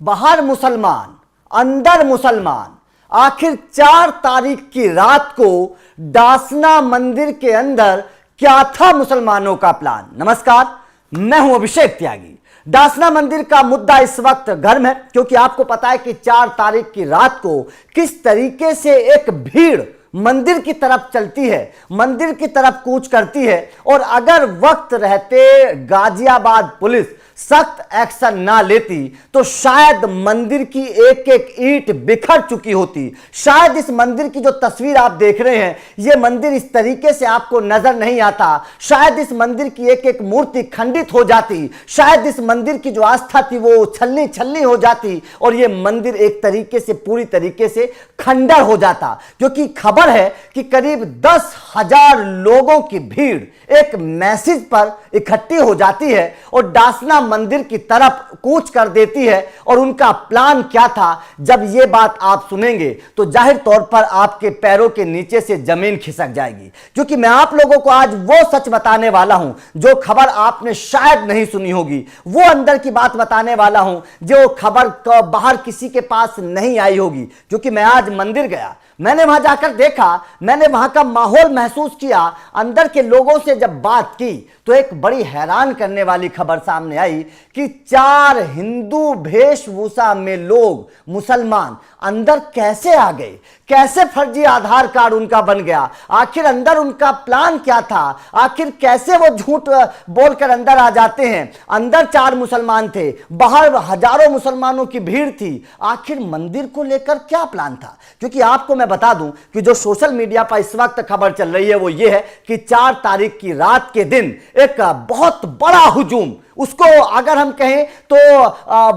बाहर मुसलमान, अंदर मुसलमान। आखिर 4 तारीख की रात को डासना मंदिर के अंदर क्या था मुसलमानों का प्लान? नमस्कार, मैं हूं अभिषेक त्यागी। डासना मंदिर का मुद्दा इस वक्त गर्म है क्योंकि आपको पता है कि 4 तारीख की रात को किस तरीके से एक भीड़ मंदिर की तरफ चलती है, मंदिर की तरफ कूच करती है। और अगर वक्त रहते गाजियाबाद पुलिस सख्त एक्शन ना लेती तो शायद मंदिर की एक एक ईंट बिखर चुकी होती। शायद इस मंदिर की जो तस्वीर आप देख रहे हैं, यह मंदिर इस तरीके से आपको नजर नहीं आता। शायद इस मंदिर की एक एक मूर्ति खंडित हो जाती। शायद इस मंदिर की जो आस्था थी वो छलनी छलनी हो जाती और यह मंदिर एक तरीके से पूरी तरीके से खंडर हो जाता। क्योंकि खबर है कि करीब 10,000 लोगों की भीड़ एक मैसेज पर इकट्ठी हो जाती है और डासना मंदिर की तरफ कूच कर देती है। और उनका प्लान क्या था, जब यह बात आप सुनेंगे तो जाहिर तौर पर आपके पैरों के नीचे से जमीन खिसक जाएगी। क्योंकि मैं आप लोगों को आज वो सच बताने वाला हूं जो खबर आपने शायद नहीं सुनी होगी। वो अंदर की बात बताने वाला हूं जो खबर बाहर किसी के पास नहीं आई होगी। क्योंकि मैं आज मंदिर गया, मैंने वहां जाकर देखा, मैंने वहां का माहौल महसूस किया, अंदर के लोगों से जब बात की तो एक बड़ी हैरान करने वाली खबर सामने आई कि 4 हिंदू वेशभूषा में लोग मुसलमान अंदर कैसे आ गए, कैसे फर्जी आधार कार्ड उनका बन गया, आखिर अंदर उनका प्लान क्या था, आखिर कैसे वो झूठ बोलकर अंदर आ जाते हैं। अंदर 4 मुसलमान थे, बाहर हजारों मुसलमानों की भीड़ थी। आखिर मंदिर को लेकर क्या प्लान था? क्योंकि आपको मैं बता दूं कि जो सोशल मीडिया पर इस वक्त खबर चल रही है वो ये है कि 4 तारीख की रात के दिन एक बहुत बड़ा हुजूम, उसको अगर हम कहें तो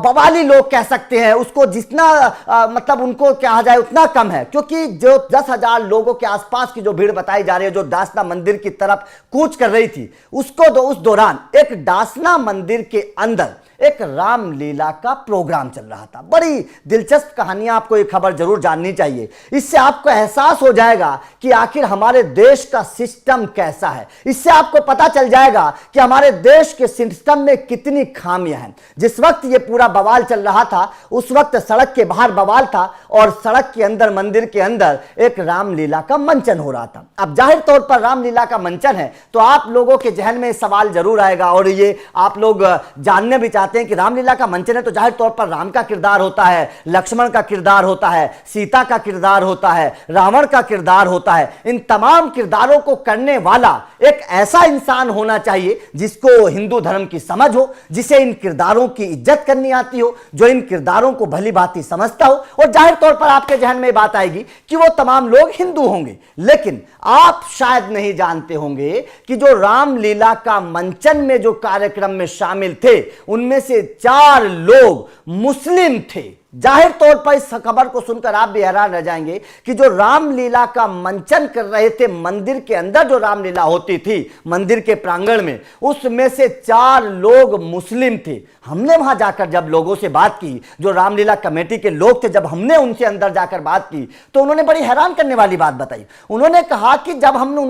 बवाली लोग कह सकते हैं, उसको जितना मतलब उनको कहा जाए उतना कम है। क्योंकि जो 10,000 लोगों के आसपास की जो भीड़ बताई जा रही है जो डासना मंदिर की तरफ कूच कर रही थी, उसको उस दौरान एक डासना मंदिर के अंदर एक रामलीला का प्रोग्राम चल रहा था। बड़ी दिलचस्प कहानियां, आपको ये खबर जरूर जाननी चाहिए। इससे आपको एहसास हो जाएगा कि आखिर हमारे देश का सिस्टम कैसा है। इससे आपको पता चल जाएगा कि हमारे देश के सिस्टम में कितनी खामियां हैं। जिस वक्त ये पूरा बवाल चल रहा था उस वक्त सड़क के बाहर बवाल था और सड़क के अंदर मंदिर के अंदर एक रामलीला का मंचन हो रहा था। अब जाहिर तौर पर रामलीला का मंचन है तो आप लोगों के जहन में सवाल जरूर आएगा और ये आप लोग जानने भी चाहते हैं कि रामलीला का मंचन है तो जाहिर तौर पर राम का किरदार होता है, लक्ष्मण का किरदार होता है, सीता का किरदार होता है, रावण का किरदार होता है। इन तमाम किरदारों को करने वाला एक ऐसा इंसान होना चाहिए जिसको हिंदू धर्म की समझ हो, जिसे इन किरदारों की इज्जत करनी आती हो, जो इन किरदारों को भली भांति समझता हो। और जाहिर तौर पर आपके जहन में बात आएगी कि वो तमाम लोग हिंदू होंगे। लेकिन आप शायद नहीं जानते होंगे कि जो रामलीला का मंचन में जो कार्यक्रम में शामिल थे उनमें से 4 लोग मुस्लिम थे। जाहिर तौर पर इस खबर को सुनकर आप भी हैरान रह जाएंगे कि जो रामलीला का मंचन कर रहे थे, मंदिर के अंदर जो रामलीला होती थी मंदिर के प्रांगण में, उसमें से 4 लोग मुस्लिम थे। हमने वहां जाकर जब लोगों से बात की, जो रामलीला कमेटी के लोग थे, जब हमने उनसे अंदर जाकर बात की तो उन्होंने बड़ी हैरान करने वाली बात बताई। उन्होंने कहा कि जब हमने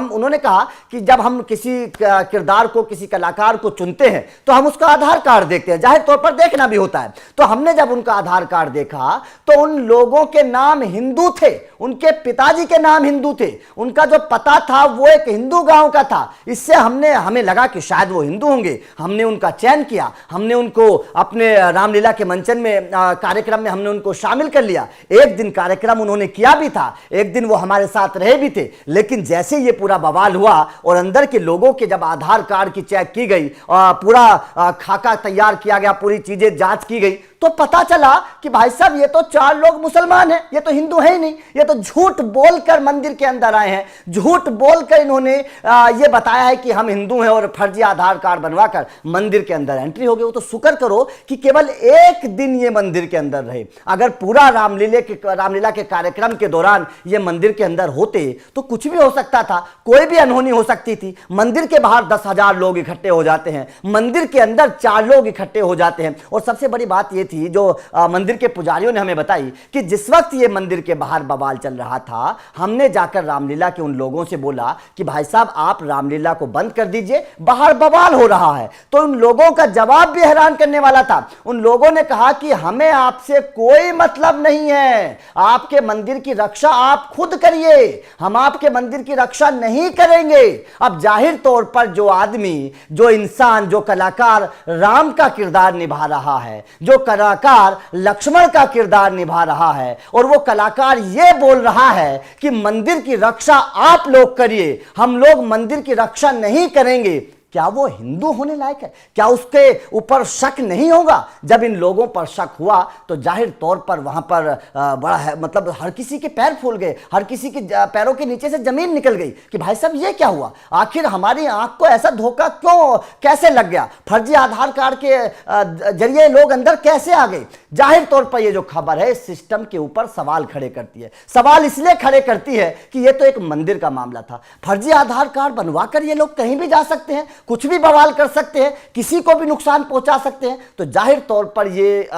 उन्होंने कहा कि जब हम किसी किरदार को, किसी कलाकार को चुनते हैं तो हम उसका आधार कार्ड देखते हैं, जाहिर तौर पर देखना भी होता है। तो हमने जब का आधार कार्ड देखा तो उन लोगों के नाम हिंदू थे, उनके पिताजी के नाम हिंदू थे, उनका जो पता था वो एक हिंदू गांव का था। इससे हमें लगा कि शायद वो हिंदू होंगे। हमने उनका चयन किया, हमने उनको अपने रामलीला के मंचन में कार्यक्रम में हमने उनको शामिल कर लिया। एक दिन कार्यक्रम उन्होंने किया भी था, एक दिन वो हमारे साथ रहे भी थे। लेकिन जैसे ये पूरा बवाल हुआ और अंदर के लोगों के जब आधार कार्ड की चेक की गई, पूरा खाका तैयार किया गया, पूरी चीजें जांच की गई तो पता चला कि भाई साहब ये तो 4 लोग मुसलमान हैं, ये तो हिंदू है ही नहीं। ये तो झूठ बोलकर मंदिर के अंदर आए हैं, झूठ बोलकर इन्होंने ये बताया है कि हम हिंदू हैं और फर्जी आधार कार्ड बनवाकर मंदिर के अंदर एंट्री हो गई। वो तो शुक्र करो कि केवल एक दिन ये मंदिर के अंदर रहे। अगर पूरा रामलीला के कार्यक्रम के दौरान ये मंदिर के अंदर होते तो कुछ भी हो सकता था, कोई भी अनहोनी हो सकती थी। मंदिर के बाहर 10,000 लोग इकट्ठे हो जाते हैं, मंदिर के अंदर 4 लोग इकट्ठे हो जाते हैं। और सबसे बड़ी बात यह थी थी, जो मंदिर के पुजारियों ने हमें बताई कि जिस वक्त ये मंदिर के बाहर बवाल चल रहा था, हमने जाकर रामलीला के उन लोगों से बोला कि भाई साहब आप रामलीला को बंद कर दीजिए, बाहर बवाल हो रहा है। तो उन लोगों का जवाब भी हैरान करने वाला था। उन लोगों ने कहा कि हमें आपसे कोई मतलब नहीं है, आपके मंदिर की रक्षा आप खुद करिए, हम आपके मंदिर की रक्षा नहीं करेंगे। अब जाहिर तौर पर जो आदमी, जो इंसान, जो कलाकार राम का किरदार निभा रहा है, जो कलाकार लक्ष्मण का किरदार निभा रहा है, और वो कलाकार ये बोल रहा है कि मंदिर की रक्षा आप लोग करिए, हम लोग मंदिर की रक्षा नहीं करेंगे, क्या वो हिंदू होने लायक है? क्या उसके ऊपर शक नहीं होगा? जब इन लोगों पर शक हुआ तो जाहिर तौर पर वहां पर बड़ा है, मतलब हर किसी के पैर फूल गए, हर किसी के पैरों के नीचे से जमीन निकल गई कि भाई साहब ये क्या हुआ, आखिर हमारी आंख को ऐसा धोखा क्यों, कैसे लग गया, फर्जी आधार कार्ड के जरिए लोग अंदर कैसे आ गए। जाहिर तौर पर ये जो खबर है सिस्टम के ऊपर सवाल खड़े करती है। सवाल इसलिए खड़े करती है कि ये तो एक मंदिर का मामला था, फर्जी आधार कार्ड बनवाकर ये लोग कहीं भी जा सकते हैं, कुछ भी बवाल कर सकते हैं, किसी को भी नुकसान पहुंचा सकते हैं। तो जाहिर तौर पर ये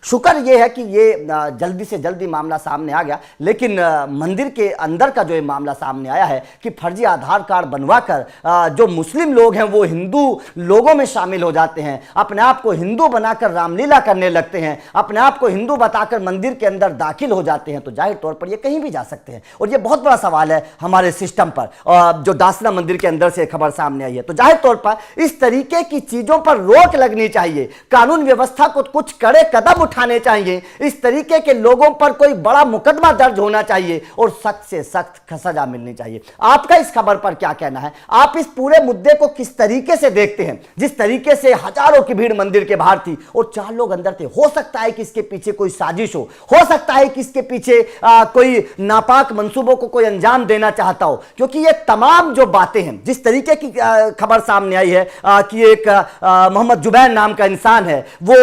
शुक्र ये है कि ये जल्दी से जल्दी मामला सामने आ गया। लेकिन मंदिर के अंदर का जो ये मामला सामने आया है कि फर्जी आधार कार्ड बनवाकर जो मुस्लिम लोग हैं वो हिंदू लोगों में शामिल हो जाते हैं, अपने आप को हिंदू बनाकर रामलीला करने लगते हैं, अपने आप को हिंदू बताकर मंदिर के अंदर दाखिल हो जाते हैं, तो जाहिर तौर पर ये कहीं भी जा सकते हैं। और ये बहुत बड़ा सवाल है हमारे सिस्टम पर, जो दासना मंदिर के अंदर से खबर सामने आई है। तो जाहिर तौर पर इस तरीके की चीजों पर रोक लगनी चाहिए, कानून व्यवस्था को कुछ कड़े कदम उठाने चाहिए, इस तरीके के लोगों पर कोई बड़ा मुकदमा दर्ज होना चाहिए और सख्त से सख्त सजा मिलनी चाहिए। आपका इस खबर पर क्या कहना है? आप इस पूरे मुद्दे को किस तरीके से देखते हैं? जिस तरीके से हजारों की भीड़ मंदिर के बाहर थी और 4 लोग अंदर थे, हो सकता है कि इसके पीछे कोई साजिश हो सकता है कि इसके पीछे कोई नापाक मंसूबों को कोई अंजाम देना चाहता हो, क्योंकि ये तमाम जो बातें हैं, जिस तरीके की खबर सामने आई है कि एक मोहम्मद जुबैर नाम का इंसान है, वो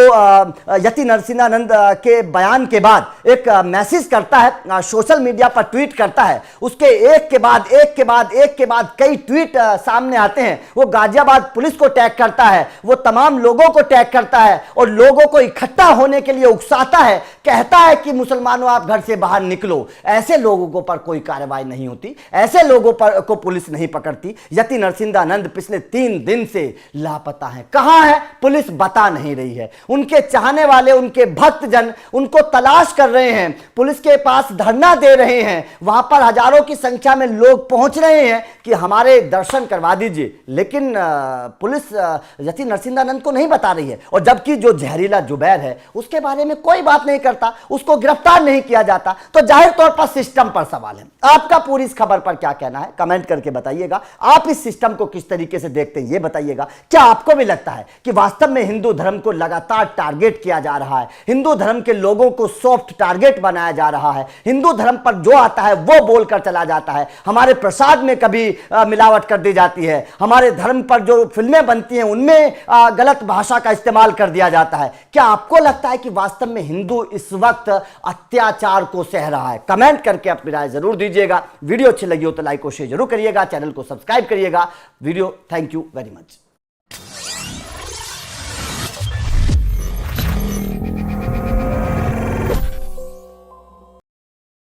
यति नरसिंहानंद के बयान के बाद एक मैसेज करता है, सोशल मीडिया पर ट्वीट करता है, उसके एक के बाद कई ट्वीट सामने आते हैं। वो गाजियाबाद पुलिस को टैग करता है, वो तमाम लोगों को टैग करता है और लोगों को इकट्ठा होने के लिए उकसाता है, कहता है कि मुसलमानों आप घर से बाहर निकलो। ऐसे लोगों को पर कोई कार्रवाई नहीं होती, ऐसे लोगों पर को पुलिस नहीं पकड़ती। यति नरसिंहानंद पिछले 3 दिन से लापता है, कहां है पुलिस बता नहीं रही है। उनके चाहने वाले, उनके भक्तजन उनको तलाश कर रहे हैं, पुलिस के पास धरना दे रहे हैं, वहां पर हजारों की संख्या में लोग पहुंच रहे हैं कि हमारे दर्शन करवा दीजिए, लेकिन पुलिस यति नरसिंहानंद को नहीं बता रही है। और जबकि जो जहरीला जुबैर है उसके बारे में कोई बात नहीं करता, उसको गिरफ्तार नहीं किया जाता। तो जाहिर तौर पर सिस्टम पर सवाल है। आपका पूरी इस खबर पर क्या कहना है कमेंट करके बताइएगा। आप इस सिस्टम को किस तरीके से देखते हैं ये बताइएगा। क्या आपको भी लगता है कि वास्तव में हिंदू धर्म को लगातार टारगेट किया जा रहा है, हिंदू धर्म के लोगों को सॉफ्ट टारगेट बनाया जा रहा है, हिंदू धर्म पर जो आता है वो बोलकर चला जाता है, हमारे प्रसाद में कभी मिलावट कर दी जाती है, हमारे धर्म पर जो फिल्में बनती हैं उनमें गलत भाषा का इस्तेमाल कर दिया जाता है। क्या आपको लगता है कि वास्तव में हिंदू इस वक्त अत्याचार को सह रहा है? कमेंट करके अपनी राय जरूर दीजिएगा। वीडियो अच्छी लगी हो तो लाइक और शेयर जरूर करिएगा, चैनल को सब्सक्राइब करिएगा। Video thank you very much.